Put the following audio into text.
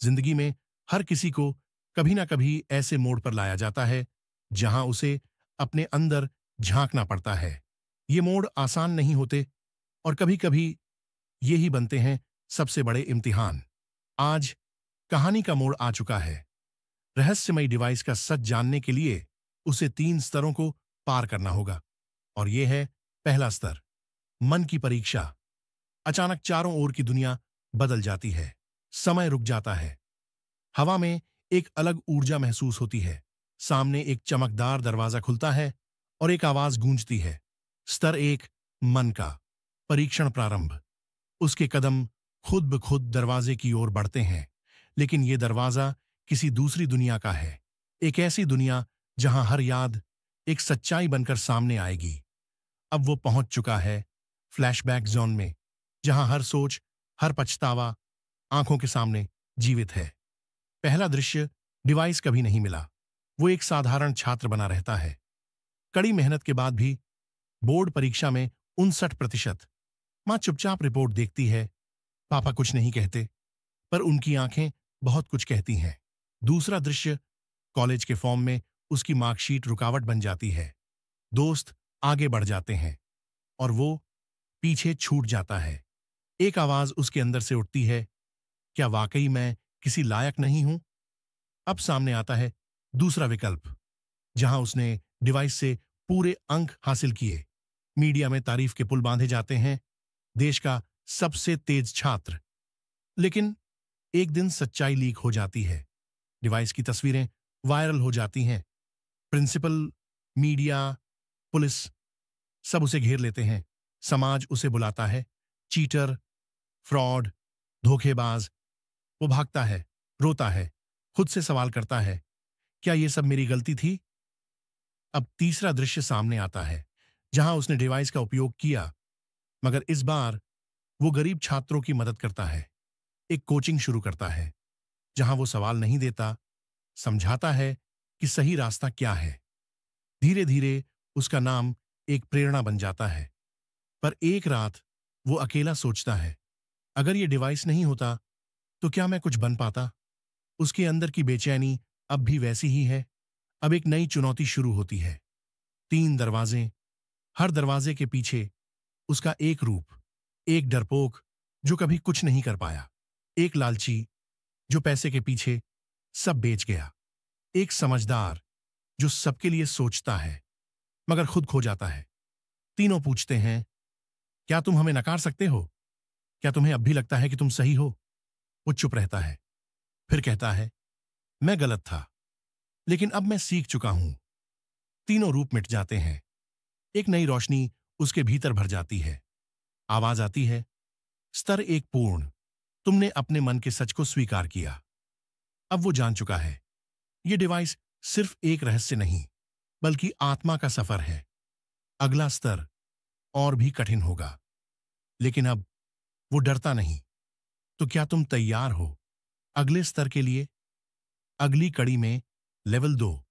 जिंदगी में हर किसी को कभी ना कभी ऐसे मोड़ पर लाया जाता है जहां उसे अपने अंदर झांकना पड़ता है। ये मोड़ आसान नहीं होते और कभी कभी ये ही बनते हैं सबसे बड़े इम्तिहान। आज कहानी का मोड़ आ चुका है। रहस्यमयी डिवाइस का सच जानने के लिए उसे 3 स्तरों को पार करना होगा। और ये है पहला स्तर, मन की परीक्षा। अचानक चारों ओर की दुनिया बदल जाती है। समय रुक जाता है। हवा में एक अलग ऊर्जा महसूस होती है। सामने एक चमकदार दरवाजा खुलता है और एक आवाज गूंजती है। स्तर 1, मन का परीक्षण प्रारंभ। उसके कदम खुद ब खुद दरवाजे की ओर बढ़ते हैं, लेकिन यह दरवाजा किसी दूसरी दुनिया का है। एक ऐसी दुनिया जहां हर याद एक सच्चाई बनकर सामने आएगी। अब वो पहुंच चुका है फ्लैशबैक जोन में, जहां हर सोच, हर पछतावा आंखों के सामने जीवित है। पहला दृश्य, डिवाइस कभी नहीं मिला। वो एक साधारण छात्र बना रहता है। कड़ी मेहनत के बाद भी बोर्ड परीक्षा में 59%। माँ चुपचाप रिपोर्ट देखती है। पापा कुछ नहीं कहते, पर उनकी आंखें बहुत कुछ कहती हैं। दूसरा दृश्य, कॉलेज के फॉर्म में उसकी मार्कशीट रुकावट बन जाती है। दोस्त आगे बढ़ जाते हैं और वो पीछे छूट जाता है। एक आवाज उसके अंदर से उठती है, क्या वाकई मैं किसी लायक नहीं हूं? अब सामने आता है दूसरा विकल्प, जहां उसने डिवाइस से पूरे अंक हासिल किए। मीडिया में तारीफ के पुल बांधे जाते हैं, देश का सबसे तेज छात्र। लेकिन एक दिन सच्चाई लीक हो जाती है। डिवाइस की तस्वीरें वायरल हो जाती हैं। प्रिंसिपल, मीडिया, पुलिस सब उसे घेर लेते हैं। समाज उसे बुलाता है चीटर, फ्रॉड, धोखेबाज। वो भागता है, रोता है, खुद से सवाल करता है, क्या ये सब मेरी गलती थी? अब तीसरा दृश्य सामने आता है, जहां उसने डिवाइस का उपयोग किया, मगर इस बार वो गरीब छात्रों की मदद करता है। एक कोचिंग शुरू करता है, जहां वो सवाल नहीं देता, समझाता है कि सही रास्ता क्या है। धीरे धीरे उसका नाम एक प्रेरणा बन जाता है। पर एक रात वो अकेला सोचता है, अगर ये डिवाइस नहीं होता तो क्या मैं कुछ बन पाता? उसके अंदर की बेचैनी अब भी वैसी ही है। अब एक नई चुनौती शुरू होती है। 3 दरवाजे, हर दरवाजे के पीछे उसका एक रूप। एक डरपोक जो कभी कुछ नहीं कर पाया, एक लालची जो पैसे के पीछे सब बेच गया, एक समझदार जो सबके लिए सोचता है मगर खुद खो जाता है। तीनों पूछते हैं, क्या तुम हमें नकार सकते हो? क्या तुम्हें अब भी लगता है कि तुम सही हो? वो चुप रहता है, फिर कहता है, मैं गलत था, लेकिन अब मैं सीख चुका हूं। तीनों रूप मिट जाते हैं। एक नई रोशनी उसके भीतर भर जाती है। आवाज आती है, स्तर 1 पूर्ण। तुमने अपने मन के सच को स्वीकार किया। अब वो जान चुका है, ये डिवाइस सिर्फ एक रहस्य नहीं, बल्कि आत्मा का सफर है। अगला स्तर और भी कठिन होगा, लेकिन अब वो डरता नहीं। तो क्या तुम तैयार हो अगले स्तर के लिए? अगली कड़ी में लेवल 2,